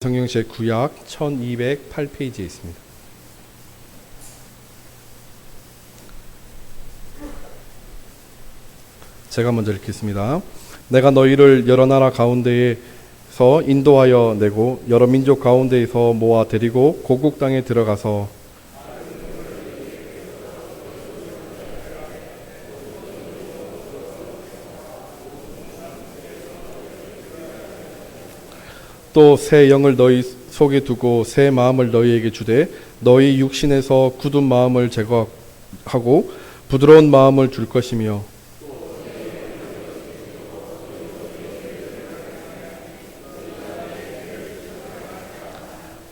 성경책 구약 1208페이지에 있습니다. 제가 먼저 읽겠습니다. 내가 너희를 여러 나라 가운데에서 인도하여 내고 여러 민족 가운데에서 모아 데리고 고국 땅에 들어가서 또 새 영을 너희 속에 두고 새 마음을 너희에게 주되 너희 육신에서 굳은 마음을 제거하고 부드러운 마음을 줄 것이며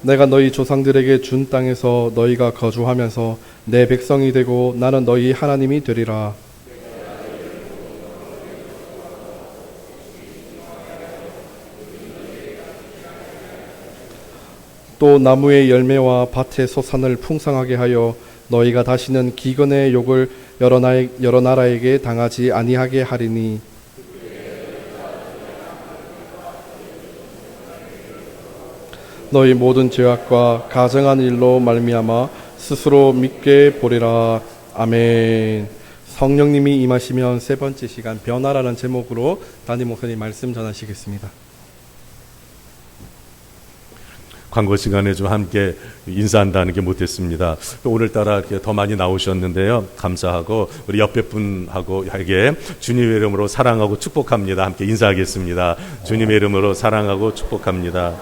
내가 너희 조상들에게 준 땅에서 너희가 거주하면서 내 백성이 되고 나는 너희 하나님이 되리라. 또 나무의 열매와 밭의 소산을 풍성하게 하여 너희가 다시는 기근의 욕을 여러 나라에게 당하지 아니하게 하리니 너희 모든 죄악과 가증한 일로 말미암아 스스로 믿게 보리라. 아멘. 성령님이 임하시면 세 번째 시간 변화라는 제목으로 담임 목사님 말씀 전하시겠습니다. 광고 시간에 좀 함께 인사한다는 게 못했습니다. 오늘따라 이렇게 더 많이 나오셨는데요. 감사하고 우리 옆에 분하고에게 주님의 이름으로 사랑하고 축복합니다. 함께 인사하겠습니다. 주님의 이름으로 사랑하고 축복합니다.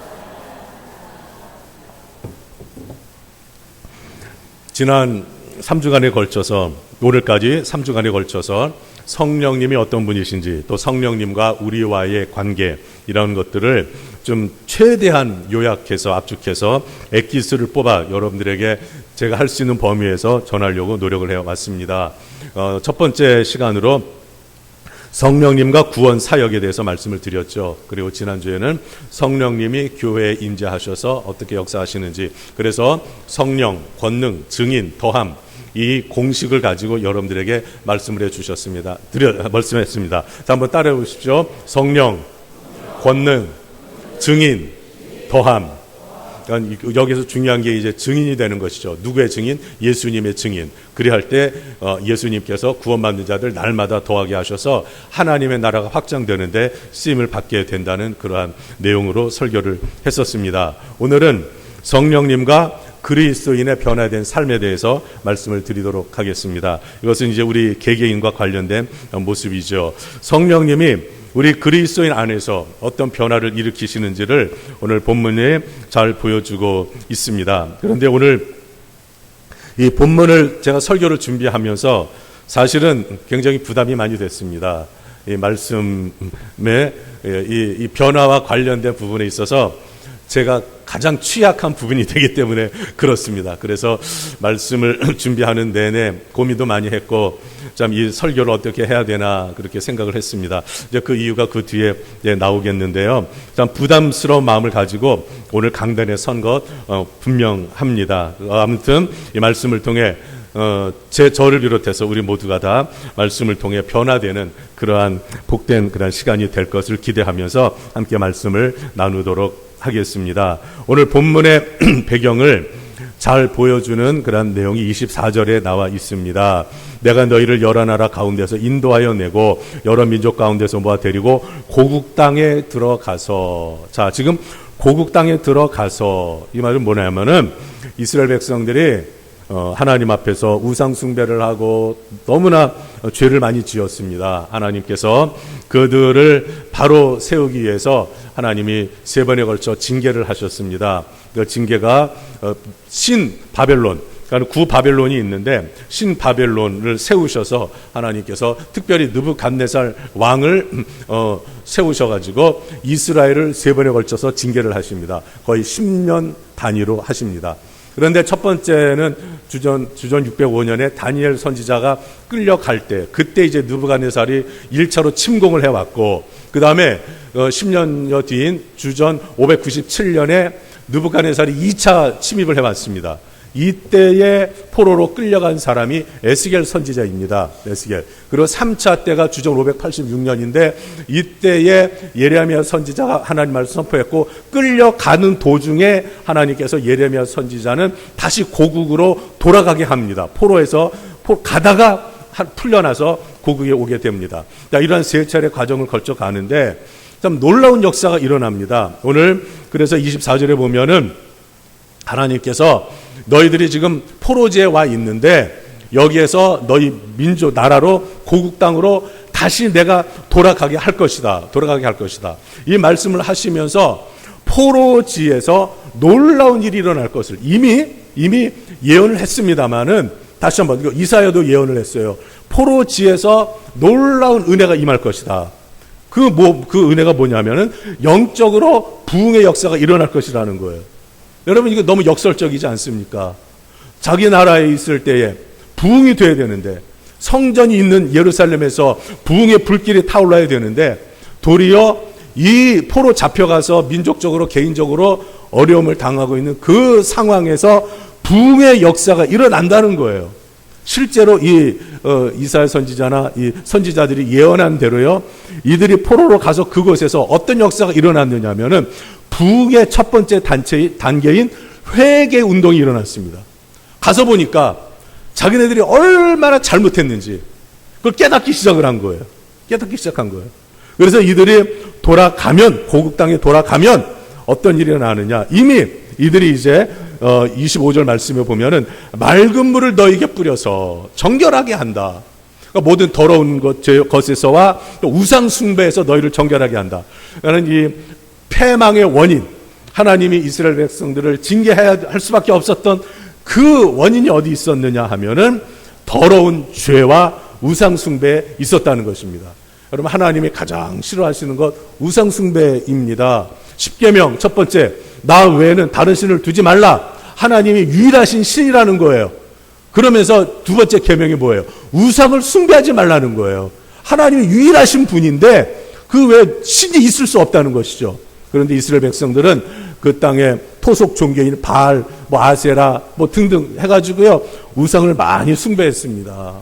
지난 3주간에 걸쳐서 오늘까지 3주간에 걸쳐서 성령님이 어떤 분이신지 또 성령님과 우리와의 관계 이런 것들을 좀 최대한 요약해서 압축해서 엑기스를 뽑아 여러분들에게 제가 할 수 있는 범위에서 전하려고 노력을 해왔습니다. 첫 번째 시간으로 성령님과 구원 사역에 대해서 말씀을 드렸죠. 그리고 지난주에는 성령님이 교회에 임재하셔서 어떻게 역사하시는지, 그래서 성령, 권능, 증인, 더함 이 공식을 가지고 여러분들에게 말씀을 해주셨습니다. 말씀했습니다. 자, 한번 따라해 보십시오. 성령, 권능, 증인, 더함. 그러니까 여기서 중요한 게 이제 증인이 되는 것이죠. 누구의 증인? 예수님의 증인. 그리할 때 예수님께서 구원받는 자들 날마다 더하게 하셔서 하나님의 나라가 확장되는데 쓰임을 받게 된다는 그러한 내용으로 설교를 했었습니다. 오늘은 성령님과 그리스도인의 변화된 삶에 대해서 말씀을 드리도록 하겠습니다. 이것은 이제 우리 개개인과 관련된 모습이죠. 성령님이 우리 그리스도인 안에서 어떤 변화를 일으키시는지를 오늘 본문에 잘 보여주고 있습니다. 그런데 오늘 이 본문을 제가 설교를 준비하면서 사실은 굉장히 부담이 많이 됐습니다. 이 말씀의 이 변화와 관련된 부분에 있어서 제가 가장 취약한 부분이 되기 때문에 그렇습니다. 그래서 말씀을 준비하는 내내 고민도 많이 했고 참 이 설교를 어떻게 해야 되나 그렇게 생각을 했습니다. 이제 그 이유가 그 뒤에 나오겠는데요. 참 부담스러운 마음을 가지고 오늘 강단에 선 것 분명합니다. 아무튼 이 말씀을 통해 저를 비롯해서 우리 모두가 다 말씀을 통해 변화되는 그러한 복된 그러한 시간이 될 것을 기대하면서 함께 말씀을 나누도록 하겠습니다. 오늘 본문의 배경을 잘 보여주는 그런 내용이 24절에 나와 있습니다. 내가 너희를 여러 나라 가운데서 인도하여 내고 여러 민족 가운데서 모아 데리고 고국 땅에 들어가서, 자, 지금 고국 땅에 들어가서 이 말은 뭐냐면은 이스라엘 백성들이 하나님 앞에서 우상 숭배를 하고 너무나 죄를 많이 지었습니다. 하나님께서 그들을 바로 세우기 위해서 하나님이 3번에 걸쳐 징계를 하셨습니다. 그 징계가 신 바벨론, 그러니까 구 바벨론이 있는데 신 바벨론을 세우셔서 하나님께서 특별히 느부갓네살 왕을 세우셔가지고 이스라엘을 3번에 걸쳐서 징계를 하십니다. 거의 10년 단위로 하십니다. 그런데 첫 번째는 주전 605년에 다니엘 선지자가 끌려갈 때, 그때 이제 느부갓네살이 1차로 침공을 해왔고, 그 다음에 10년여 뒤인 주전 597년에 느부갓네살이 2차 침입을 해왔습니다. 이때에 포로로 끌려간 사람이 에스겔 선지자입니다. 에스겔. 그리고 3차 때가 주전 586년인데 이때에 예레미야 선지자가 하나님 말씀 선포했고 끌려가는 도중에 하나님께서 예레미야 선지자는 다시 고국으로 돌아가게 합니다. 포로에서 가다가 풀려나서 고국에 오게 됩니다. 자, 이러한 세 차례 과정을 거쳐 가는데 참 놀라운 역사가 일어납니다. 오늘 그래서 24절에 보면은 하나님께서 너희들이 지금 포로지에 와 있는데 여기에서 너희 민족 나라로 고국 땅으로 다시 내가 돌아가게 할 것이다. 돌아가게 할 것이다. 이 말씀을 하시면서 포로지에서 놀라운 일이 일어날 것을 이미 예언을 했습니다마는 다시 한번 이사야도 예언을 했어요. 포로지에서 놀라운 은혜가 임할 것이다. 그 은혜가 뭐냐면은 영적으로 부흥의 역사가 일어날 것이라는 거예요. 여러분 이거 너무 역설적이지 않습니까? 자기 나라에 있을 때에 부흥이 돼야 되는데 성전이 있는 예루살렘에서 부흥의 불길이 타올라야 되는데 도리어 이 포로 잡혀가서 민족적으로 개인적으로 어려움을 당하고 있는 그 상황에서 부흥의 역사가 일어난다는 거예요. 실제로 이사야 선지자나 이 선지자들이 예언한 대로요. 이들이 포로로 가서 그곳에서 어떤 역사가 일어났느냐면은 부흥의 첫 번째 단계인 회개 운동이 일어났습니다. 가서 보니까 자기네들이 얼마나 잘못했는지 그걸 깨닫기 시작한 거예요. 그래서 이들이 돌아가면 고국 땅에 돌아가면 어떤 일이 일어나느냐. 이미 이들이 이제 25절 말씀에 보면은 맑은 물을 너에게 뿌려서 정결하게 한다. 그러니까 모든 더러운 것에서와 또 우상 숭배에서 너희를 정결하게 한다. 라는 이 패망의 원인, 하나님이 이스라엘 백성들을 징계해야 할 수밖에 없었던 그 원인이 어디 있었느냐 하면은 더러운 죄와 우상 숭배에 있었다는 것입니다. 여러분 하나님이 가장 싫어하시는 것 우상 숭배입니다. 십계명 첫 번째, 나 외에는 다른 신을 두지 말라. 하나님이 유일하신 신이라는 거예요. 그러면서 두 번째 계명이 뭐예요? 우상을 숭배하지 말라는 거예요. 하나님이 유일하신 분인데 그 외에 신이 있을 수 없다는 것이죠. 그런데 이스라엘 백성들은 그 땅에 토속 종교인 바알, 아세라 등등 해가지고요 우상을 많이 숭배했습니다.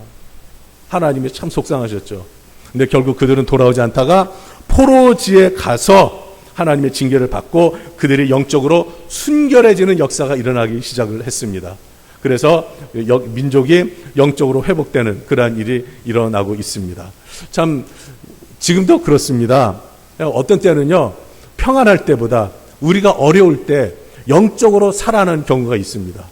하나님이 참 속상하셨죠. 근데 결국 그들은 돌아오지 않다가 포로지에 가서 하나님의 징계를 받고 그들이 영적으로 순결해지는 역사가 일어나기 시작을 했습니다. 그래서 민족이 영적으로 회복되는 그러한 일이 일어나고 있습니다. 참 지금도 그렇습니다. 어떤 때는요 평안할 때보다 우리가 어려울 때 영적으로 살아나는 경우가 있습니다.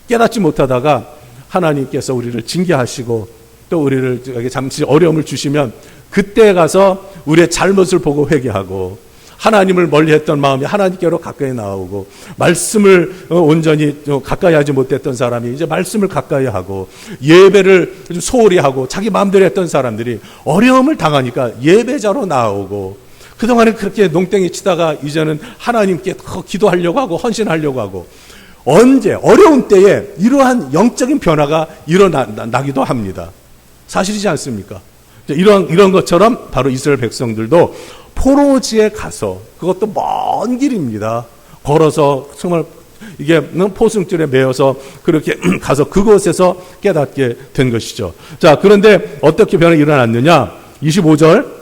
깨닫지 못하다가 하나님께서 우리를 징계하시고 또 우리를 잠시 어려움을 주시면 그때 가서 우리의 잘못을 보고 회개하고 하나님을 멀리했던 마음이 하나님께로 가까이 나오고 말씀을 온전히 가까이 하지 못했던 사람이 이제 말씀을 가까이 하고 예배를 소홀히 하고 자기 마음대로 했던 사람들이 어려움을 당하니까 예배자로 나오고 그동안에 그렇게 농땡이 치다가 이제는 하나님께 기도하려고 하고 헌신하려고 하고 언제 어려운 때에 이러한 영적인 변화가 일어나기도 합니다. 사실이지 않습니까? 이런 것처럼 바로 이스라엘 백성들도 포로지에 가서 그것도 먼 길입니다. 걸어서 정말 이게 포승줄에 매여서 그렇게 가서 그곳에서 깨닫게 된 것이죠. 자, 그런데 어떻게 변화가 일어났느냐? 25절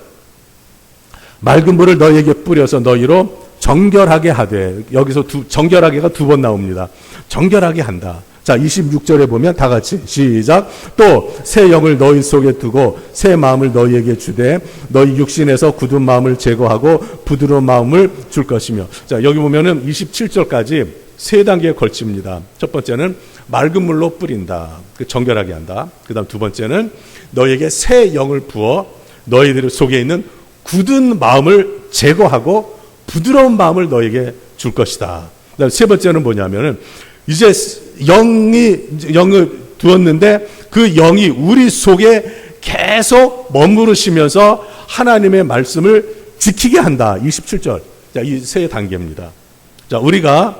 맑은 물을 너희에게 뿌려서 너희로 정결하게 하되 여기서 정결하게가 두 번 나옵니다. 정결하게 한다. 자, 26절에 보면 다 같이 시작. 또 새 영을 너희 속에 두고 새 마음을 너희에게 주되 너희 육신에서 굳은 마음을 제거하고 부드러운 마음을 줄 것이며. 자, 여기 보면은 27절까지 세 단계에 걸칩니다. 첫 번째는 맑은 물로 뿌린다. 정결하게 한다. 그다음 두 번째는 너희에게 새 영을 부어 너희들 속에 있는 굳은 마음을 제거하고 부드러운 마음을 너에게 줄 것이다. 그다음 세 번째는 뭐냐면은 이제 영을 두었는데 그 영이 우리 속에 계속 머무르시면서 하나님의 말씀을 지키게 한다. 27절. 자, 이 세 단계입니다. 자, 우리가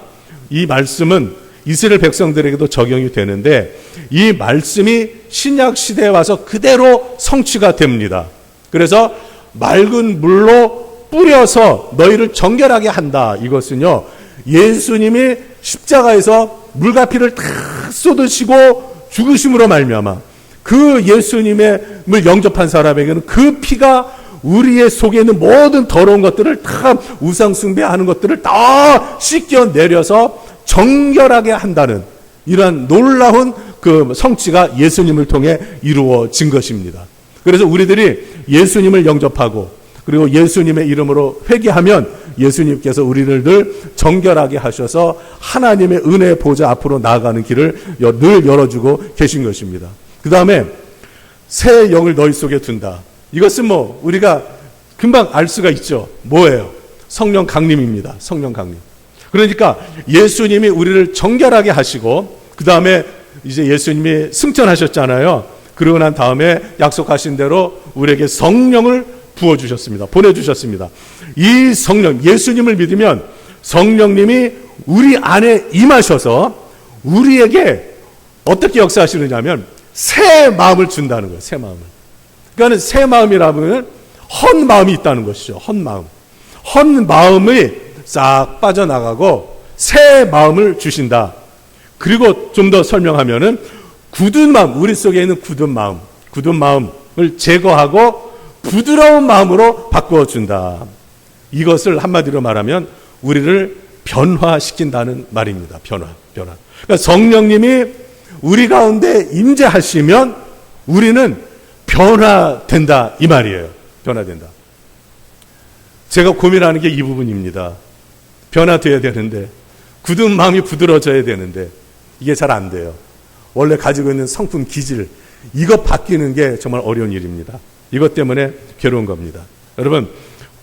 이 말씀은 이스라엘 백성들에게도 적용이 되는데 이 말씀이 신약 시대에 와서 그대로 성취가 됩니다. 그래서 맑은 물로 뿌려서 너희를 정결하게 한다. 이것은요, 예수님이 십자가에서 물가피를 다 쏟으시고 죽으심으로 말미암아 그 예수님을 영접한 사람에게는 그 피가 우리의 속에 있는 모든 더러운 것들을 다 우상 숭배하는 것들을 다 씻겨 내려서 정결하게 한다는 이러한 놀라운 그 성취가 예수님을 통해 이루어진 것입니다. 그래서 우리들이 예수님을 영접하고 그리고 예수님의 이름으로 회개하면 예수님께서 우리를 늘 정결하게 하셔서 하나님의 은혜 보좌 앞으로 나아가는 길을 늘 열어주고 계신 것입니다. 그 다음에 새 영을 너희 속에 둔다. 이것은 뭐 우리가 금방 알 수가 있죠. 뭐예요? 성령 강림입니다. 성령 강림. 그러니까 예수님이 우리를 정결하게 하시고 그 다음에 이제 예수님이 승천하셨잖아요. 그러고 난 다음에 약속하신 대로 우리에게 성령을 부어주셨습니다. 보내주셨습니다. 이 성령, 예수님을 믿으면 성령님이 우리 안에 임하셔서 우리에게 어떻게 역사하시느냐면 새 마음을 준다는 거예요. 새 마음을. 그러니까 새 마음이라면 헌 마음이 있다는 것이죠. 헌 마음. 헌 마음이 싹 빠져나가고 새 마음을 주신다. 그리고 좀 더 설명하면은 굳은 마음, 우리 속에 있는 굳은 마음을 제거하고 부드러운 마음으로 바꿔준다. 이것을 한마디로 말하면 우리를 변화시킨다는 말입니다. 변화. 그러니까 성령님이 우리 가운데 임재하시면 우리는 변화된다 이 말이에요. 변화된다. 제가 고민하는 게 이 부분입니다. 변화돼야 되는데 굳은 마음이 부드러워져야 되는데 이게 잘 안 돼요. 원래 가지고 있는 성품 기질 이거 바뀌는 게 정말 어려운 일입니다. 이것 때문에 괴로운 겁니다. 여러분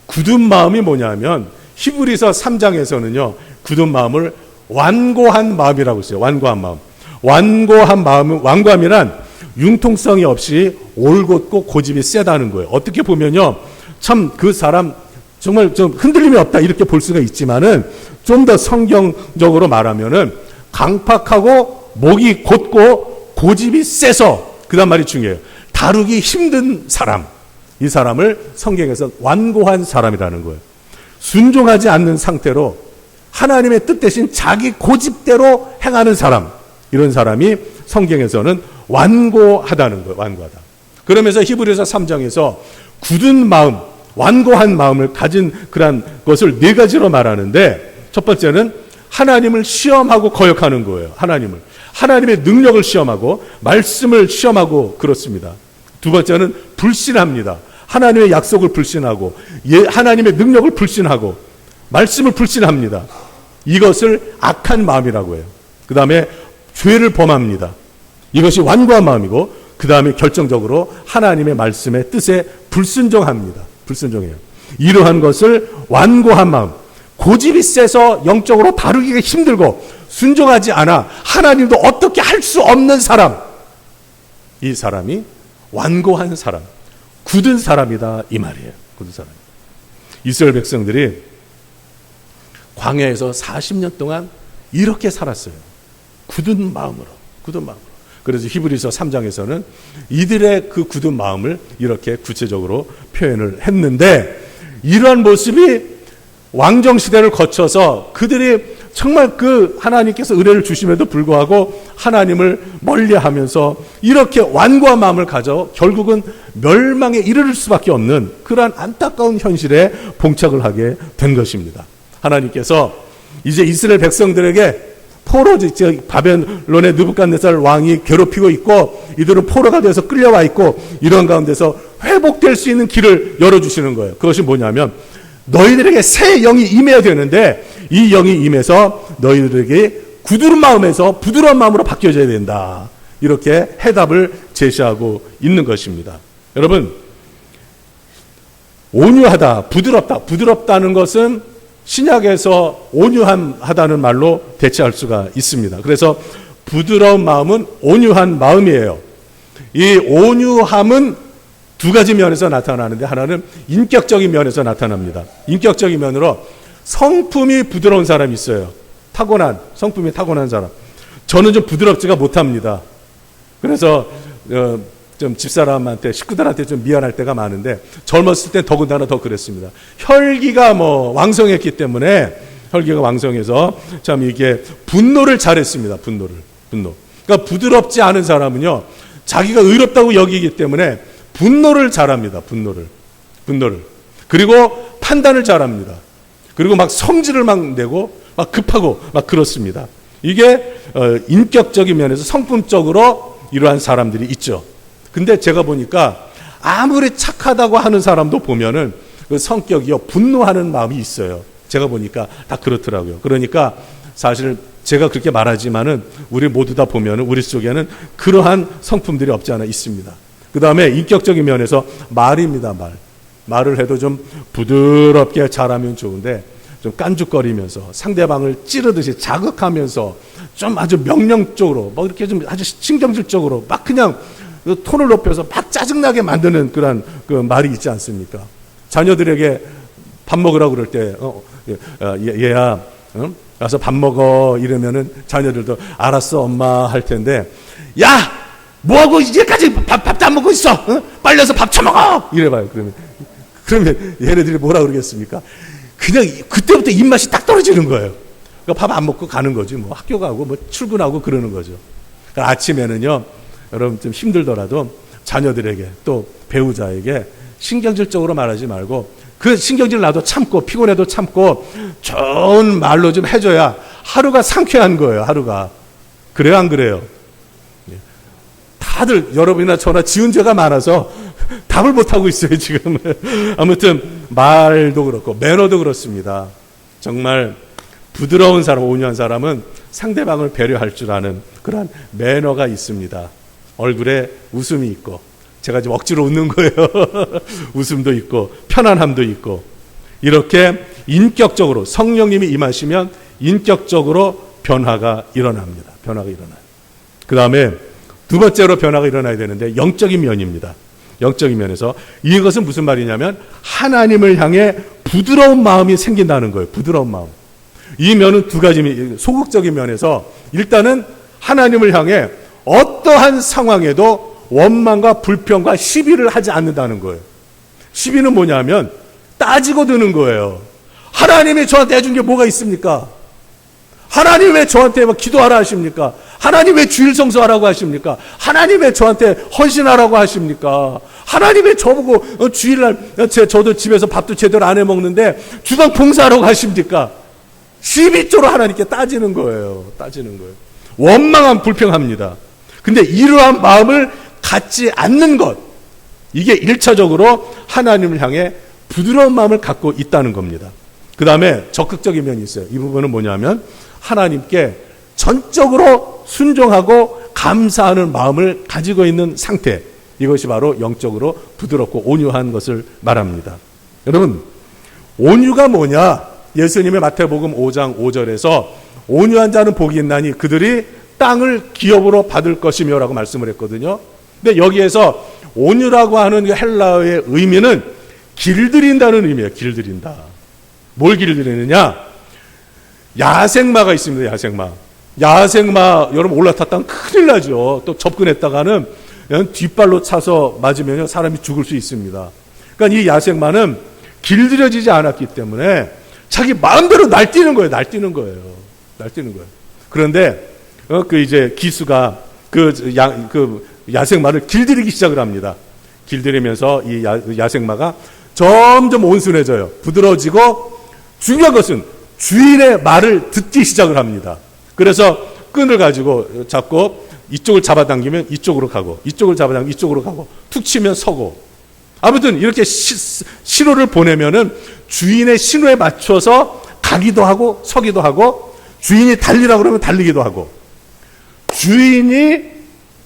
굳은 마음이 뭐냐면 히브리서 3장에서는요. 굳은 마음을 완고한 마음이라고 했어요. 완고한 마음. 완고한 마음은 완고함이란 융통성이 없이 올곧고 고집이 세다는 거예요. 어떻게 보면요. 참 그 사람 정말 좀 흔들림이 없다 이렇게 볼 수가 있지만은 좀 더 성경적으로 말하면은 강팍하고 목이 곧고 고집이 세서 그다음 말이 중요해요. 다루기 힘든 사람. 이 사람을 성경에서 완고한 사람이라는 거예요. 순종하지 않는 상태로 하나님의 뜻 대신 자기 고집대로 행하는 사람. 이런 사람이 성경에서는 완고하다는 거예요. 완고하다. 그러면서 히브리서 3장에서 굳은 마음, 완고한 마음을 가진 그런 것을 네 가지로 말하는데 첫 번째는 하나님을 시험하고 거역하는 거예요. 하나님의 능력을 시험하고 말씀을 시험하고 그렇습니다. 두 번째는 불신합니다. 하나님의 약속을 불신하고 하나님의 능력을 불신하고 말씀을 불신합니다. 이것을 악한 마음이라고 해요. 그 다음에 죄를 범합니다. 이것이 완고한 마음이고 그 다음에 결정적으로 하나님의 말씀의 뜻에 불순종합니다. 불순종해요. 이러한 것을 완고한 마음, 고집이 세서 영적으로 다루기가 힘들고 순종하지 않아 하나님도 어떻게 할 수 없는 사람. 이 사람이 완고한 사람, 굳은 사람이다 이 말이에요. 굳은 사람. 이스라엘 백성들이 광야에서 40년 동안 이렇게 살았어요. 굳은 마음으로. 그래서 히브리서 3장에서는 이들의 그 굳은 마음을 이렇게 구체적으로 표현을 했는데 이러한 모습이 왕정시대를 거쳐서 그들이 정말 그 하나님께서 은혜를 주심에도 불구하고 하나님을 멀리하면서 이렇게 완고한 마음을 가져 결국은 멸망에 이르를 수밖에 없는 그러한 안타까운 현실에 봉착을 하게 된 것입니다. 하나님께서 이제 이스라엘 백성들에게 포로, 바벨론의 느부갓네살 왕이 괴롭히고 있고 이들은 포로가 돼서 끌려와 있고 이런 가운데서 회복될 수 있는 길을 열어주시는 거예요. 그것이 뭐냐면 너희들에게 새 영이 임해야 되는데 이 영이 임해서 너희들에게 굳은 마음에서 부드러운 마음으로 바뀌어져야 된다. 이렇게 해답을 제시하고 있는 것입니다. 여러분 온유하다, 부드럽다는 것은 신약에서 온유하다는 말로 대체할 수가 있습니다. 그래서 부드러운 마음은 온유한 마음이에요. 이 온유함은 두 가지 면에서 나타나는데 하나는 인격적인 면에서 나타납니다. 인격적인 면으로 성품이 부드러운 사람이 있어요. 성품이 타고난 사람. 저는 좀 부드럽지가 못합니다. 그래서 좀 집사람한테 식구들한테 좀 미안할 때가 많은데 젊었을 때 더군다나 더 그랬습니다. 혈기가 왕성했기 때문에 혈기가 왕성해서 참 이게 분노를 잘했습니다. 분노. 그러니까 부드럽지 않은 사람은요, 자기가 의롭다고 여기기 때문에 분노를 잘합니다. 분노를. 그리고 판단을 잘합니다. 그리고 막 성질을 막 내고 막 급하고 막 그렇습니다. 이게 인격적인 면에서 성품적으로 이러한 사람들이 있죠. 근데 제가 보니까 아무리 착하다고 하는 사람도 보면은 그 성격이요, 분노하는 마음이 있어요. 제가 보니까 다 그렇더라고요. 그러니까 사실 제가 그렇게 말하지만은 우리 모두 다 보면은 우리 속에는 그러한 성품들이 없지 않아 있습니다. 그 다음에 인격적인 면에서 말입니다. 말을 해도 좀 부드럽게 잘하면 좋은데 좀 깐죽거리면서 상대방을 찌르듯이 자극하면서 좀 아주 명령적으로 막 이렇게 좀 아주 신경질적으로 막 그냥 톤을 높여서 막 짜증나게 만드는 그런 그 말이 있지 않습니까? 자녀들에게 밥 먹으라고 그럴 때 얘야 가서 밥 먹어 이러면은 자녀들도 알았어 엄마 할 텐데, 야 뭐하고 이제까지 밥도 안 먹고 있어? 빨리 와서 밥 처먹어 이래봐요. 그러면 얘네들이 뭐라 그러겠습니까? 그냥 그때부터 입맛이 딱 떨어지는 거예요. 그러니까 밥 안 먹고 가는 거지. 뭐 학교 가고 뭐 출근하고 그러는 거죠. 그러니까 아침에는요, 여러분 좀 힘들더라도 자녀들에게 또 배우자에게 신경질적으로 말하지 말고 그 신경질 나도 참고 피곤해도 참고 좋은 말로 좀 해줘야 하루가 상쾌한 거예요. 하루가. 그래요, 안 그래요? 다들 여러분이나 저나 지은 죄가 많아서 답을 못하고 있어요, 지금. 아무튼 말도 그렇고 매너도 그렇습니다. 정말 부드러운 사람, 온유한 사람은 상대방을 배려할 줄 아는 그런 매너가 있습니다. 얼굴에 웃음이 있고, 제가 지금 억지로 웃는 거예요. 웃음도 있고 편안함도 있고, 이렇게 인격적으로 성령님이 임하시면 인격적으로 변화가 일어납니다. 변화가 일어나요. 그 다음에 두 번째로 변화가 일어나야 되는데 영적인 면입니다. 영적인 면에서 이것은 무슨 말이냐면 하나님을 향해 부드러운 마음이 생긴다는 거예요. 부드러운 마음. 이 면은 두 가지, 소극적인 면에서 일단은 하나님을 향해 어떠한 상황에도 원망과 불평과 시비를 하지 않는다는 거예요. 시비는 뭐냐면 따지고 드는 거예요. 하나님이 저한테 해준 게 뭐가 있습니까? 하나님 왜 저한테 기도하라 하십니까? 하나님 왜 주일 성수하라고 하십니까? 하나님 왜 저한테 헌신하라고 하십니까? 하나님 왜 저보고 주일날 저도 집에서 밥도 제대로 안 해 먹는데 주방 봉사하라고 하십니까? 시비조로 하나님께 따지는 거예요. 따지는 거예요. 원망한 불평합니다. 근데 이러한 마음을 갖지 않는 것, 이게 1차적으로 하나님을 향해 부드러운 마음을 갖고 있다는 겁니다. 그 다음에 적극적인 면이 있어요. 이 부분은 뭐냐면 하나님께 전적으로 순종하고 감사하는 마음을 가지고 있는 상태, 이것이 바로 영적으로 부드럽고 온유한 것을 말합니다. 여러분, 온유가 뭐냐? 예수님의 마태복음 5장 5절에서 온유한 자는 복이 있나니 그들이 땅을 기업으로 받을 것이며 라고 말씀을 했거든요. 근데 여기에서 온유라고 하는 헬라어의 의미는 길들인다는 의미예요. 길들인다. 뭘 길들이느냐? 야생마가 있습니다. 야생마 여러분 올라탔다면 큰일 나죠. 또 접근했다가는 뒷발로 차서 맞으면 사람이 죽을 수 있습니다. 그러니까 이 야생마는 길들여지지 않았기 때문에 자기 마음대로 날뛰는 거예요. 날뛰는 거예요. 그런데 이제 기수가 야생마를 길들이기 시작을 합니다. 길들이면서 이 야생마가 점점 온순해져요. 부드러워지고, 중요한 것은 주인의 말을 듣기 시작을 합니다. 그래서 끈을 가지고 잡고 이쪽을 잡아당기면 이쪽으로 가고, 이쪽을 잡아당기면 이쪽으로 가고, 툭 치면 서고. 아무튼 이렇게 신호를 보내면은 주인의 신호에 맞춰서 가기도 하고 서기도 하고, 주인이 달리라고 그러면 달리기도 하고, 주인이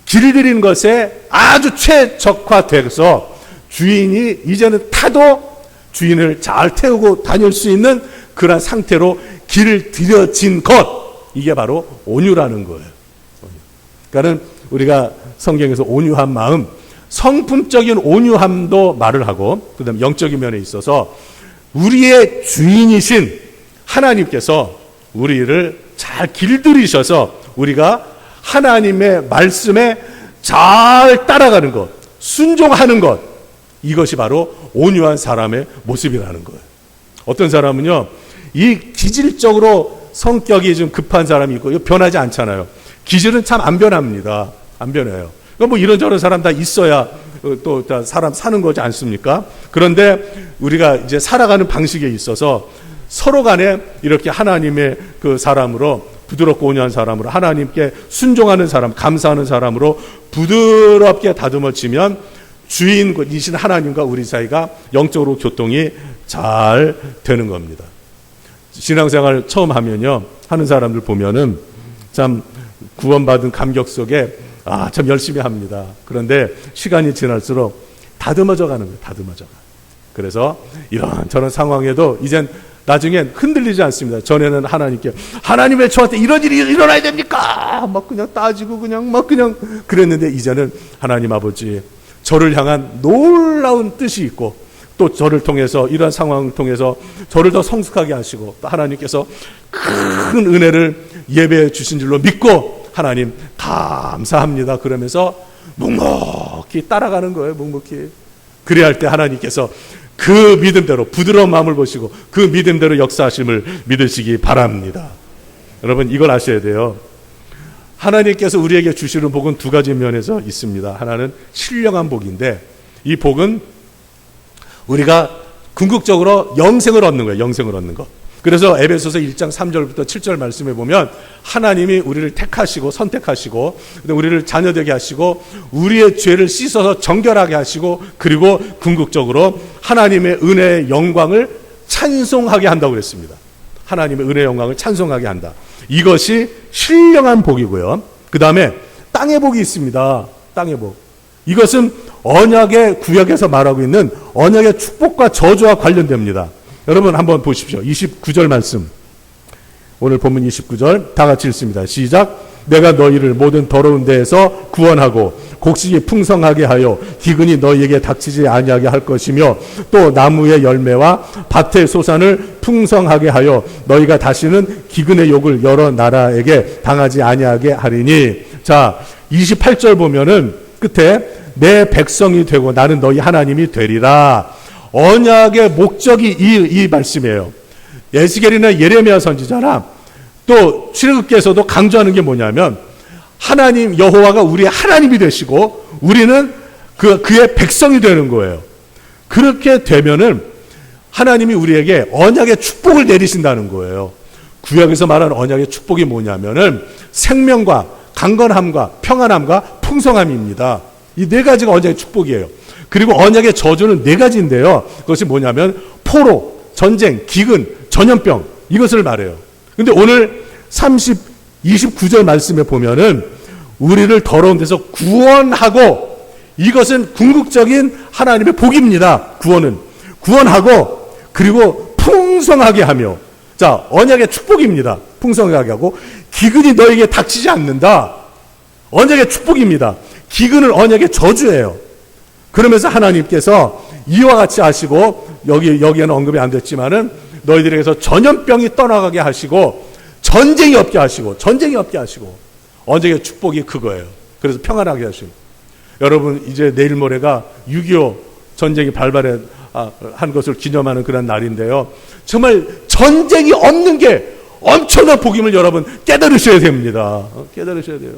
길들인 것에 아주 최적화돼서 주인이 이제는 타도 주인을 잘 태우고 다닐 수 있는 그런 상태로 길들여진 것, 이게 바로 온유라는 거예요. 그러니까 우리가 성경에서 온유한 마음, 성품적인 온유함도 말을 하고, 그 다음에 영적인 면에 있어서 우리의 주인이신 하나님께서 우리를 잘 길들이셔서 우리가 하나님의 말씀에 잘 따라가는 것, 순종하는 것, 이것이 바로 온유한 사람의 모습이라는 거예요. 어떤 사람은요, 이 기질적으로 성격이 좀 급한 사람이 있고 이거 변하지 않잖아요. 기질은 참 안 변합니다. 안 변해요. 그러니까 뭐 이런저런 사람 다 있어야 또 사람 사는 거지 않습니까? 그런데 우리가 이제 살아가는 방식에 있어서 서로 간에 이렇게 하나님의 그 사람으로 부드럽고 온유한 사람으로 하나님께 순종하는 사람, 감사하는 사람으로 부드럽게 다듬어지면 주인이신 하나님과 우리 사이가 영적으로 교통이 잘 되는 겁니다. 신앙생활 처음 하면요, 하는 사람들 보면은 참 구원받은 감격 속에 참 열심히 합니다. 그런데 시간이 지날수록 다듬어져 가는 거예요. 다듬어져 가. 그래서 이런 저런 상황에도 이젠 나중엔 흔들리지 않습니다. 전에는 하나님께 하나님 왜 저한테 이런 일이 일어나야 됩니까? 막 그냥 따지고 그냥 그랬는데 이제는 하나님 아버지 저를 향한 놀라운 뜻이 있고 또 저를 통해서 이러한 상황을 통해서 저를 더 성숙하게 하시고 또 하나님께서 큰 은혜를 예배해 주신 줄로 믿고 하나님 감사합니다. 그러면서 묵묵히 따라가는 거예요. 묵묵히. 그래야 할 때 하나님께서 그 믿음대로 부드러운 마음을 보시고 그 믿음대로 역사하심을 믿으시기 바랍니다. 여러분 이걸 아셔야 돼요. 하나님께서 우리에게 주시는 복은 두 가지 면에서 있습니다. 하나는 신령한 복인데 이 복은 우리가 궁극적으로 영생을 얻는 거예요. 영생을 얻는 거. 그래서 에베소서 1장 3절부터 7절 말씀에 보면 하나님이 우리를 택하시고 선택하시고 우리를 자녀되게 하시고 우리의 죄를 씻어서 정결하게 하시고 그리고 궁극적으로 하나님의 은혜의 영광을 찬송하게 한다고 그랬습니다. 하나님의 은혜의 영광을 찬송하게 한다. 이것이 신령한 복이고요. 그 다음에 땅의 복이 있습니다. 땅의 복. 이것은 언약의 구약에서 말하고 있는 언약의 축복과 저주와 관련됩니다. 여러분 한번 보십시오. 29절 말씀. 오늘 본문 29절 다 같이 읽습니다. 시작. 내가 너희를 모든 더러운 데에서 구원하고 곡식이 풍성하게 하여 기근이 너희에게 닥치지 아니하게 할 것이며 또 나무의 열매와 밭의 소산을 풍성하게 하여 너희가 다시는 기근의 욕을 여러 나라에게 당하지 아니하게 하리니. 자, 28절 보면은 끝에 내 백성이 되고 나는 너희 하나님이 되리라. 언약의 목적이 이 말씀이에요. 에스겔이나 예레미야 선지자나 또 출애굽기에서도 강조하는 게 뭐냐면 하나님 여호와가 우리의 하나님이 되시고 우리는 그의 백성이 되는 거예요. 그렇게 되면은 하나님이 우리에게 언약의 축복을 내리신다는 거예요. 구약에서 말하는 언약의 축복이 뭐냐면은 생명과 강건함과 평안함과 풍성함입니다. 이 네 가지가 언약의 축복이에요. 그리고 언약의 저주는 네 가지인데요. 그것이 뭐냐면 포로, 전쟁, 기근, 전염병 이것을 말해요. 근데 오늘 29절 말씀에 보면은 우리를 더러운 데서 구원하고 이것은 궁극적인 하나님의 복입니다. 구원하고 그리고 풍성하게 하며 자 언약의 축복입니다. 풍성하게 하고 기근이 너에게 닥치지 않는다. 언약의 축복입니다. 기근은 언약의 저주예요. 그러면서 하나님께서 이와 같이 하시고 여기에는 언급이 안 됐지만은 너희들에게서 전염병이 떠나가게 하시고 전쟁이 없게 하시고 언약의 축복이 그거예요. 그래서 평안하게 하시고 여러분 이제 내일 모레가 6.25 전쟁이 발발한 것을 기념하는 그런 날인데요. 정말 전쟁이 없는 게 엄청난 복임을 여러분 깨달으셔야 됩니다. 깨달으셔야 돼요.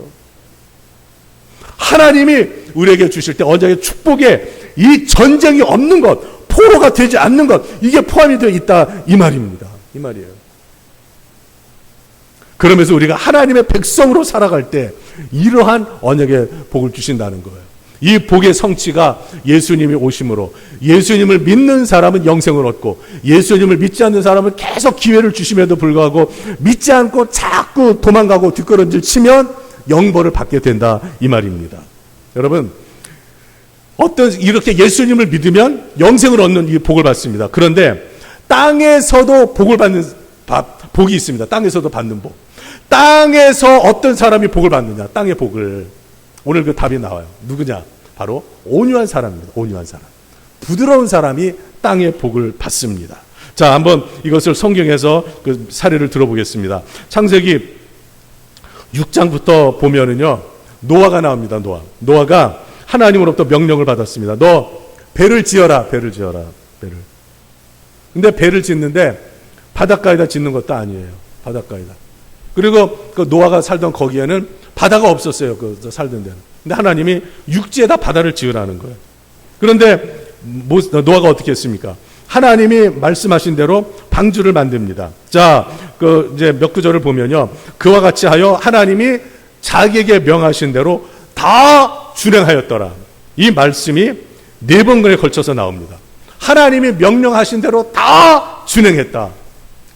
하나님이 우리에게 주실 때 언약의 축복에 이 전쟁이 없는 것, 포로가 되지 않는 것, 이게 포함이 되어 있다 이 말입니다. 이 말이에요. 그러면서 우리가 하나님의 백성으로 살아갈 때 이러한 언약의 복을 주신다는 거예요. 이 복의 성취가 예수님이 오심으로 예수님을 믿는 사람은 영생을 얻고 예수님을 믿지 않는 사람은 계속 기회를 주심에도 불구하고 믿지 않고 자꾸 도망가고 뒷걸음질 치면 영벌을 받게 된다 이 말입니다. 여러분 이렇게 예수님을 믿으면 영생을 얻는 이 복을 받습니다. 그런데 땅에서도 복을 받는 복이 있습니다. 땅에서도 받는 복. 땅에서 어떤 사람이 복을 받느냐? 땅의 복을. 오늘 그 답이 나와요. 누구냐? 바로 온유한 사람입니다. 온유한 사람. 부드러운 사람이 땅의 복을 받습니다. 자, 한번 이것을 성경에서 그 사례를 들어보겠습니다. 창세기 6장부터 보면은요, 노아가 나옵니다. 노아가 하나님으로부터 명령을 받았습니다. 너 배를 지어라. 근데 배를 짓는데 바닷가에다 짓는 것도 아니에요. 바닷가에다. 그리고 그 노아가 살던 거기에는 바다가 없었어요. 그 살던 데는. 근데 하나님이 육지에다 바다를 지으라는 거예요. 그런데 노아가 어떻게 했습니까? 하나님이 말씀하신 대로 방주를 만듭니다. 자, 이제 몇 구절을 보면요. 그와 같이 하여 하나님이 자기에게 명하신 대로 다 준행하였더라. 이 말씀이 4번에 걸쳐서 나옵니다. 하나님이 명령하신 대로 다 준행했다.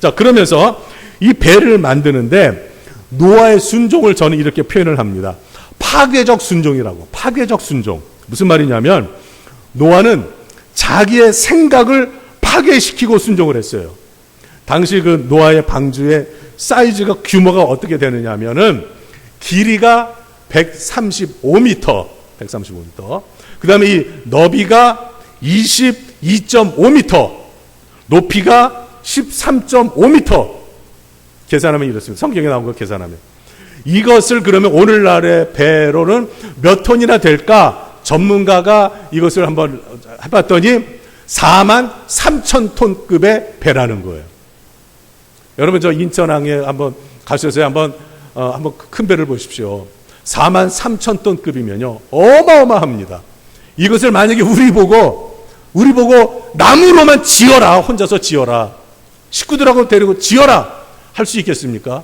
자, 그러면서 이 배를 만드는데 노아의 순종을 저는 이렇게 표현을 합니다. 파괴적 순종이라고. 파괴적 순종. 무슨 말이냐면 노아는 자기의 생각을 파괴시키고 순종을 했어요. 당시 그 노아의 방주의 사이즈가 규모가 어떻게 되느냐 하면은 길이가 135m. 그 다음에 이 너비가 22.5m. 높이가 13.5m. 계산하면 이렇습니다. 성경에 나온 거 계산하면. 이것을 그러면 오늘날의 배로는 몇 톤이나 될까? 전문가가 이것을 한번 해봤더니 43,000톤급의 배라는 거예요. 여러분 저 인천항에 한번 가셔서 한번 큰 배를 보십시오. 43,000톤급이면요 어마어마합니다. 이것을 만약에 우리 보고 나무로만 지어라, 혼자서 지어라, 식구들하고 데리고 지어라 할 수 있겠습니까?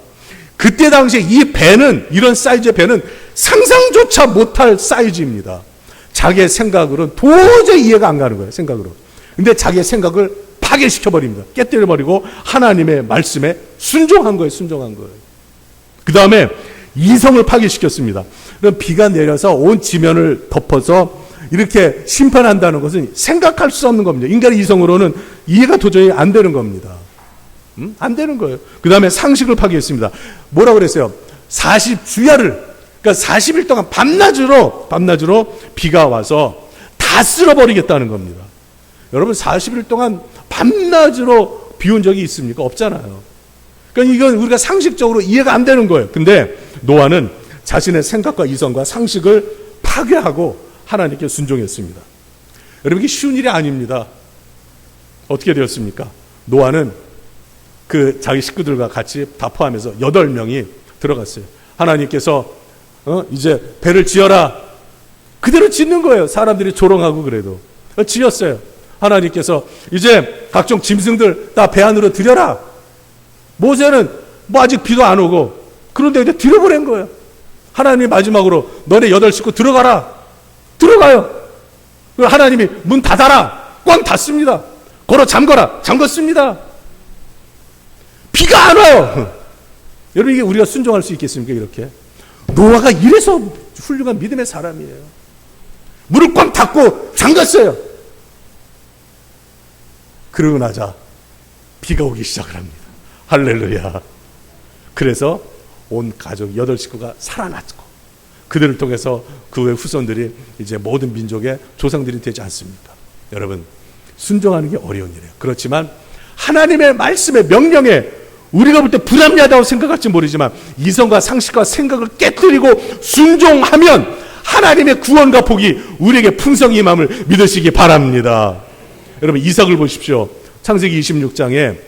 그때 당시에 이 배는, 이런 사이즈의 배는 상상조차 못할 사이즈입니다. 자기의 생각으로는 도저히 이해가 안 가는 거예요. 생각으로. 근데 자기의 생각을 파괴시켜버립니다. 깨뜨려버리고 하나님의 말씀에 순종한 거예요. 순종한 거예요. 그 다음에 이성을 파괴시켰습니다. 그럼 비가 내려서 온 지면을 덮어서 이렇게 심판한다는 것은 생각할 수 없는 겁니다. 인간의 이성으로는 이해가 도저히 안 되는 겁니다. 안 되는 거예요. 그 다음에 상식을 파괴했습니다. 뭐라고 그랬어요? 40주야를, 그러니까 40일 동안 밤낮으로 비가 와서 다 쓸어버리겠다는 겁니다. 여러분 40일 동안 밤낮으로 비 온 적이 있습니까? 없잖아요. 그러니까 이건 우리가 상식적으로 이해가 안 되는 거예요. 근데 노아는 자신의 생각과 이성과 상식을 파괴하고 하나님께 순종했습니다. 여러분 이게 쉬운 일이 아닙니다. 어떻게 되었습니까? 노아는 그 자기 식구들과 같이 다 포함해서 8명이 들어갔어요. 하나님께서 이제 배를 지어라. 그대로 짓는 거예요. 사람들이 조롱하고 그래도. 지었어요. 하나님께서 이제 각종 짐승들 다 배 안으로 들여라. 모세는 뭐 아직 비도 안 오고 그런데 이제 들여보낸 거예요. 하나님이 마지막으로 너네 8 식구 들어가라. 들어가요. 하나님이 문 닫아라. 꽝 닫습니다. 걸어 잠거라. 잠궜습니다. 비가 안 와요. 여러분 이게 우리가 순종할 수 있겠습니까? 이렇게. 노아가 이래서 훌륭한 믿음의 사람이에요. 문을 꽉 닫고 잠갔어요. 그러고 나자 비가 오기 시작을 합니다. 할렐루야. 그래서 온 가족 8 식구가 살아났고 그들을 통해서 그 후의 후손들이 이제 모든 민족의 조상들이 되지 않습니까? 여러분 순종하는 게 어려운 일이에요. 그렇지만 하나님의 말씀의 명령에 우리가 볼 때 불합리하다고 생각할지 모르지만 이성과 상식과 생각을 깨뜨리고 순종하면 하나님의 구원과 복이 우리에게 풍성히 임함을 믿으시기 바랍니다. 여러분 이삭을 보십시오. 창세기 26장에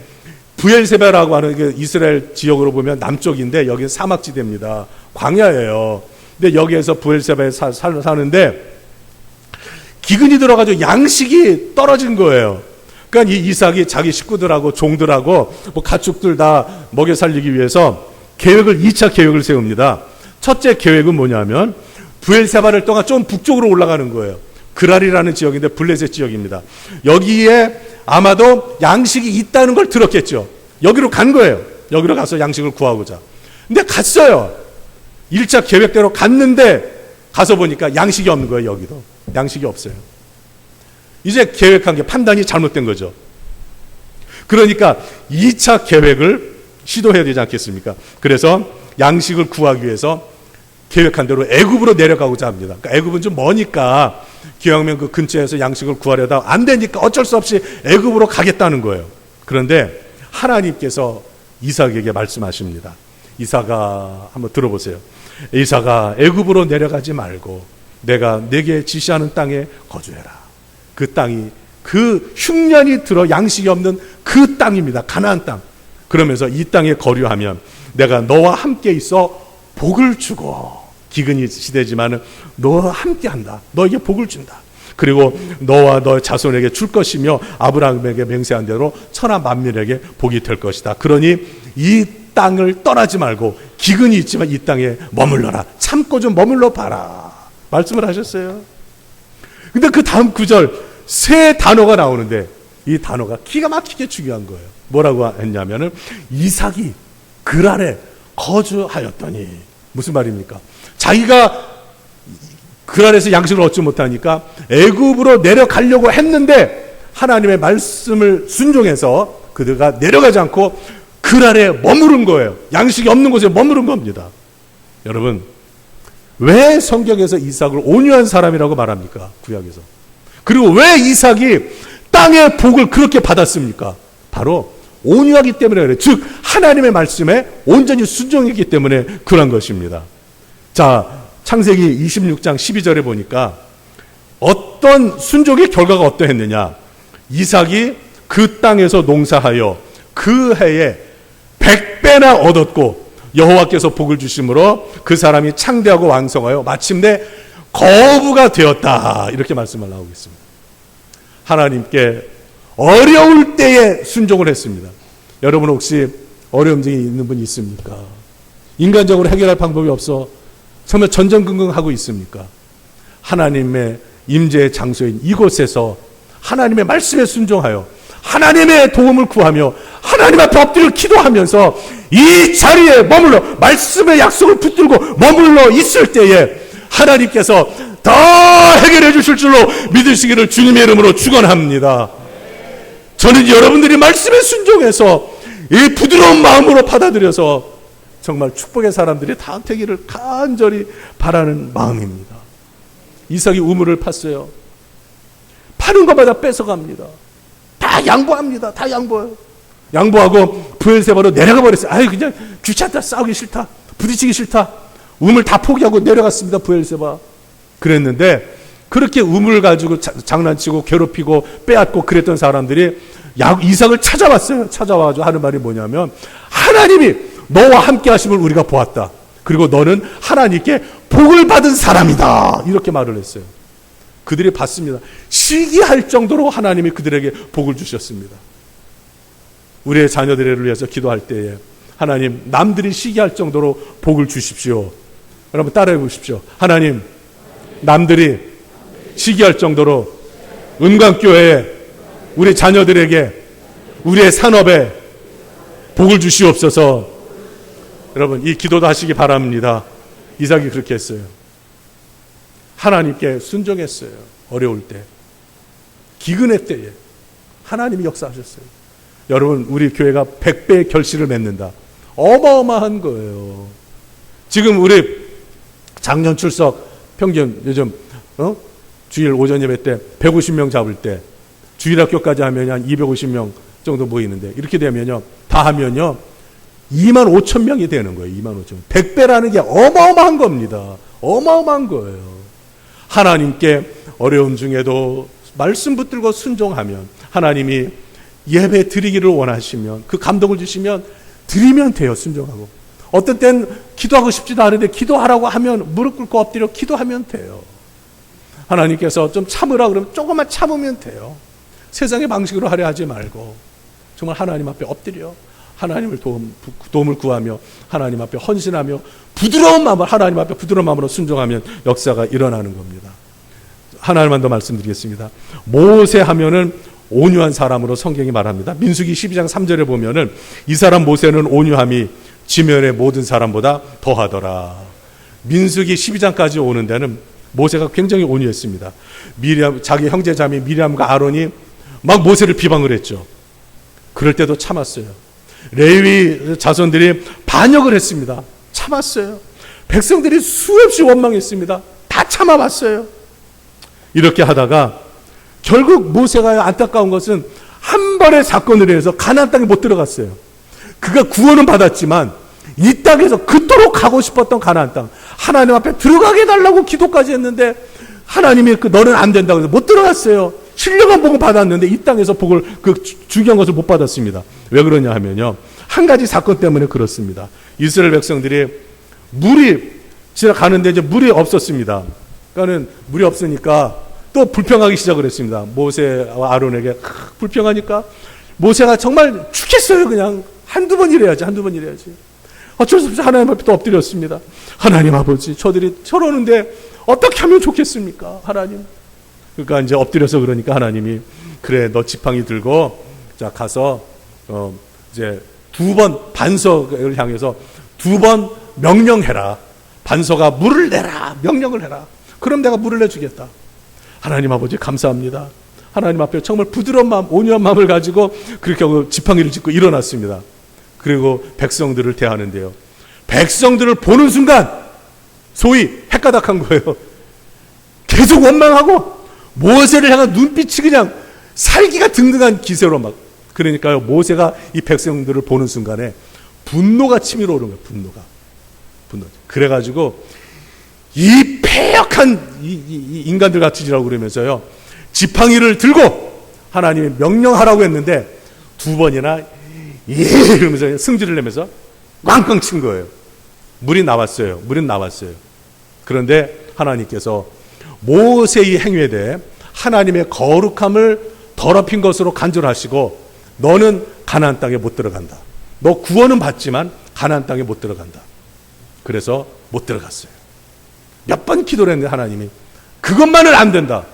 부엘세바라고 하는 그 이스라엘 지역으로 보면 남쪽인데 여기는 사막지대입니다. 광야예요. 근데 여기에서 부엘세바에 사는데 기근이 들어가지고 양식이 떨어진 거예요. 그러니까 이 이삭이 자기 식구들하고 종들하고 뭐 가축들 다 먹여 살리기 위해서 2차 계획을 세웁니다. 첫째 계획은 뭐냐면 부엘세바를 떠나 좀 북쪽으로 올라가는 거예요. 그랄이라는 지역인데 블레셋 지역입니다. 여기에 아마도 양식이 있다는 걸 들었겠죠. 여기로 간 거예요. 여기로 가서 양식을 구하고자. 근데 갔어요. 1차 계획대로 갔는데 가서 보니까 양식이 없는 거예요. 여기도. 양식이 없어요. 이제 계획한 게 판단이 잘못된 거죠. 그러니까 2차 계획을 시도해야 되지 않겠습니까? 그래서 양식을 구하기 위해서 계획한 대로 애굽으로 내려가고자 합니다. 그러니까 애굽은 좀 머니까 기왕이면 그 근처에서 양식을 구하려다 안 되니까 어쩔 수 없이 애굽으로 가겠다는 거예요. 그런데 하나님께서 이삭에게 말씀하십니다. 이삭아, 한번 들어보세요. 이삭아, 애굽으로 내려가지 말고 내가 네게 지시하는 땅에 거주해라. 그 땅이 그 흉년이 들어 양식이 없는 그 땅입니다. 가나안 땅. 그러면서 이 땅에 거류하면 내가 너와 함께 있어 복을 주고, 기근이 시대지만은 너와 함께 한다. 너에게 복을 준다. 그리고 너와 너 자손에게 줄 것이며 아브라함에게 맹세한 대로 천하 만민에게 복이 될 것이다. 그러니 이 땅을 떠나지 말고 기근이 있지만 이 땅에 머물러라. 참고 좀 머물러 봐라. 말씀을 하셨어요. 근데 그 다음 구절 세 단어가 나오는데 이 단어가 기가 막히게 중요한 거예요. 뭐라고 했냐면은 이삭이 그랄에 거주하였더니, 무슨 말입니까? 자기가 그랄에서 양식을 얻지 못하니까 애굽으로 내려가려고 했는데 하나님의 말씀을 순종해서 그들가 내려가지 않고 그랄에 머무른 거예요. 양식이 없는 곳에 머무른 겁니다. 여러분, 왜 성경에서 이삭을 온유한 사람이라고 말합니까? 구약에서. 그리고 왜 이삭이 땅의 복을 그렇게 받았습니까? 바로 온유하기 때문에 그래요. 즉 하나님의 말씀에 온전히 순종했기 때문에 그런 것입니다. 자, 창세기 26장 12절에 보니까 어떤 순종의 결과가 어떠했느냐. 이삭이 그 땅에서 농사하여 그 해에 100배나 얻었고 여호와께서 복을 주심으로 그 사람이 창대하고 왕성하여 마침내 거부가 되었다. 이렇게 말씀을 나오고 있습니다. 하나님께 어려울 때에 순종을 했습니다. 여러분 혹시 어려움이 있는 분이 있습니까? 인간적으로 해결할 방법이 없어 정말 전전긍긍하고 있습니까? 하나님의 임재의 장소인 이곳에서 하나님의 말씀에 순종하여 하나님의 도움을 구하며 하나님 앞에 엎드려 기도하면서 이 자리에 머물러 말씀의 약속을 붙들고 머물러 있을 때에 하나님께서 다 해결해 주실 줄로 믿으시기를 주님의 이름으로 축원합니다. 저는 여러분들이 말씀에 순종해서 이 부드러운 마음으로 받아들여서 정말 축복의 사람들이 다 되기를 간절히 바라는 마음입니다. 이삭이 우물을 팠어요. 파는 것마다 뺏어갑니다. 다 양보합니다. 다 양보해요. 양보하고 브엘세바로 내려가 버렸어요. 아유, 그냥 귀찮다. 싸우기 싫다. 부딪히기 싫다. 우물 다 포기하고 내려갔습니다. 브엘세바. 그랬는데 그렇게 우물 가지고 장난치고 괴롭히고 빼앗고 그랬던 사람들이 이삭을 찾아왔어요. 찾아와가지고 하는 말이 뭐냐면 하나님이 너와 함께 하심을 우리가 보았다. 그리고 너는 하나님께 복을 받은 사람이다. 이렇게 말을 했어요. 그들이 봤습니다. 시기할 정도로 하나님이 그들에게 복을 주셨습니다. 우리의 자녀들을 위해서 기도할 때에 하나님, 남들이 시기할 정도로 복을 주십시오. 여러분 따라해 보십시오. 하나님, 남들이 시기할 정도로 은광교회에 우리 자녀들에게 우리의 산업에 복을 주시옵소서. 여러분 이 기도도 하시기 바랍니다. 이삭이 그렇게 했어요. 하나님께 순종했어요. 어려울 때, 기근의 때에 하나님이 역사하셨어요. 여러분 우리 교회가 100배의 결실을 맺는다. 어마어마한 거예요. 지금 우리 작년 출석 평균 요즘 주일 오전 예배 때 150명 잡을 때 주일학교까지 하면 한 250명 정도 모이는데 이렇게 되면요 다 하면요 2만 5천 명이 되는 거예요. 2만 5천 명. 100배라는 게 어마어마한 겁니다. 어마어마한 거예요. 하나님께 어려움 중에도 말씀 붙들고 순종하면 하나님이 예배 드리기를 원하시면 그 감동을 주시면 드리면 돼요. 순종하고. 어떤 땐 기도하고 싶지도 않은데 기도하라고 하면 무릎 꿇고 엎드려 기도하면 돼요. 하나님께서 좀 참으라 그러면 조금만 참으면 돼요. 세상의 방식으로 하려 하지 말고 정말 하나님 앞에 엎드려 하나님을 도움을 구하며 하나님 앞에 헌신하며 부드러운 마음으로 하나님 앞에 부드러운 마음으로 순종하면 역사가 일어나는 겁니다. 하나님만 더 말씀드리겠습니다. 모세 하면은 온유한 사람으로 성경이 말합니다. 민수기 12장 3절에 보면은 이 사람 모세는 온유함이 지면의 모든 사람보다 더하더라. 민수기 12장까지 오는 데는 모세가 굉장히 온유했습니다. 자기 형제자매 미리암과 아론이 막 모세를 비방을 했죠. 그럴 때도 참았어요. 레위 자손들이 반역을 했습니다. 참았어요. 백성들이 수없이 원망했습니다. 다 참아봤어요. 이렇게 하다가 결국 모세가 안타까운 것은 한 번의 사건으로 해서 가나안 땅에 못 들어갔어요. 그가 구원은 받았지만 이 땅에서 그토록 가고 싶었던 가나안 땅 하나님 앞에 들어가게 해달라고 기도까지 했는데 하나님이 너는 안 된다고 해서 못 들어갔어요. 신령한 복을 받았는데 이 땅에서 복을 중요한 것을 못 받았습니다. 왜 그러냐 하면요 한 가지 사건 때문에 그렇습니다. 이스라엘 백성들이 물이 지나가는데 이제 물이 없었습니다. 그러니까는 물이 없으니까 또 불평하기 시작을 했습니다. 모세와 아론에게 불평하니까 모세가 정말 죽겠어요. 그냥 한두 번 이래야지. 어쩔 수 없이 하나님 앞에 또 엎드렸습니다. 하나님 아버지, 저들이 저러는데 어떻게 하면 좋겠습니까? 하나님. 그러니까 이제 엎드려서 그러니까 하나님이 그래, 너 지팡이 들고 자 가서 이제 2번 반석을 향해서 2번 명령해라. 반석아 물을 내라. 명령을 해라. 그럼 내가 물을 내주겠다. 하나님 아버지 감사합니다. 하나님 앞에 정말 부드러운 마음, 온유한 마음을 가지고 그렇게 하고 지팡이를 짚고 일어났습니다. 그리고 백성들을 대하는데요. 백성들을 보는 순간 소위 헷가닥한 거예요. 계속 원망하고 모세를 향한 눈빛이 그냥 살기가 등등한 기세로 막. 그러니까요, 모세가 이 백성들을 보는 순간에 분노가 치밀어 오르는 거예요. 분노. 그래가지고 이 패역한 이 인간들 같으시라고 그러면서요, 지팡이를 들고 하나님이 명령하라고 했는데 2번이나 이러면서 승질을 내면서 꽝꽝 친 거예요. 물이 나왔어요. 그런데 하나님께서 모세의 행위에 대해 하나님의 거룩함을 더럽힌 것으로 간절하시고 너는 가나안 땅에 못 들어간다. 너 구원은 받지만 가나안 땅에 못 들어간다. 그래서 못 들어갔어요. 몇 번 기도를 했는데 하나님이 그것만은 안 된다.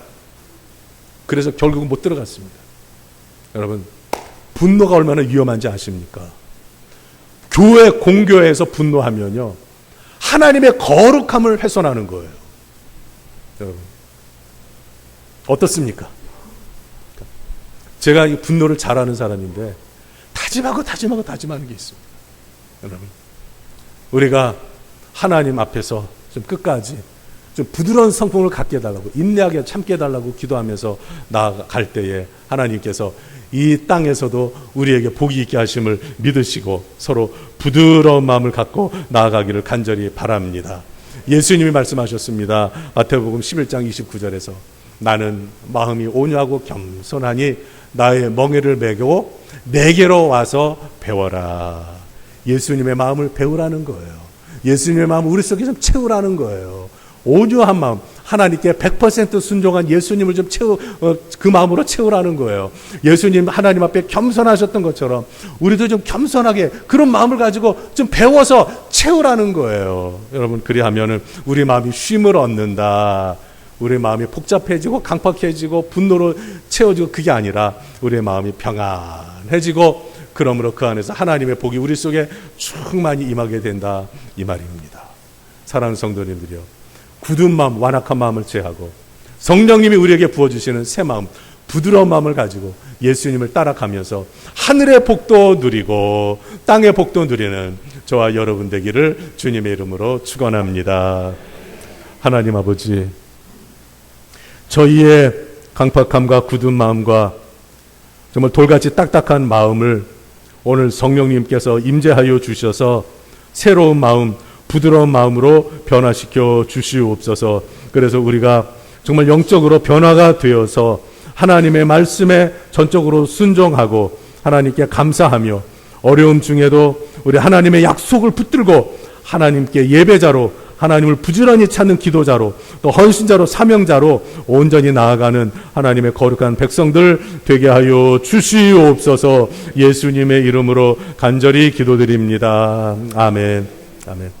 그래서 결국은 못 들어갔습니다. 여러분, 분노가 얼마나 위험한지 아십니까? 교회 공교회에서 분노하면요, 하나님의 거룩함을 훼손하는 거예요. 여러분, 어떻습니까? 제가 이 분노를 잘하는 사람인데 다짐하는 게 있습니다. 여러분, 우리가 하나님 앞에서 좀 끝까지 좀 부드러운 성품을 갖게 해달라고, 인내하게 참게 해달라고 기도하면서 나아갈 때에 하나님께서 이 땅에서도 우리에게 복이 있게 하심을 믿으시고 서로 부드러운 마음을 갖고 나아가기를 간절히 바랍니다. 예수님이 말씀하셨습니다. 마태복음 11장 29절에서 나는 마음이 온유하고 겸손하니 나의 멍에를 메고 내게로 와서 배워라. 예수님의 마음을 배우라는 거예요. 예수님의 마음을 우리 속에 좀 채우라는 거예요. 온유한 마음, 하나님께 100% 순종한 예수님을 좀 그 마음으로 채우라는 거예요. 예수님 하나님 앞에 겸손하셨던 것처럼 우리도 좀 겸손하게 그런 마음을 가지고 좀 배워서 채우라는 거예요. 여러분, 그리하면은 우리 마음이 쉼을 얻는다. 우리 마음이 복잡해지고 강팍해지고 분노로 채워지고 그게 아니라 우리의 마음이 평안해지고 그러므로 그 안에서 하나님의 복이 우리 속에 충만히 임하게 된다, 이 말입니다. 사랑하는 성도님들이요, 굳은 마음, 완악한 마음을 제하고 성령님이 우리에게 부어주시는 새 마음, 부드러운 마음을 가지고 예수님을 따라가면서 하늘의 복도 누리고 땅의 복도 누리는 저와 여러분 되기를 주님의 이름으로 축원합니다. 하나님 아버지, 저희의 강팍함과 굳은 마음과 정말 돌같이 딱딱한 마음을 오늘 성령님께서 임재하여 주셔서 새로운 마음, 부드러운 마음으로 변화시켜 주시옵소서. 그래서 우리가 정말 영적으로 변화가 되어서 하나님의 말씀에 전적으로 순종하고 하나님께 감사하며 어려움 중에도 우리 하나님의 약속을 붙들고 하나님께 예배자로, 하나님을 부지런히 찾는 기도자로, 또 헌신자로, 사명자로 온전히 나아가는 하나님의 거룩한 백성들 되게 하여 주시옵소서. 예수님의 이름으로 간절히 기도드립니다. 아멘. 아멘.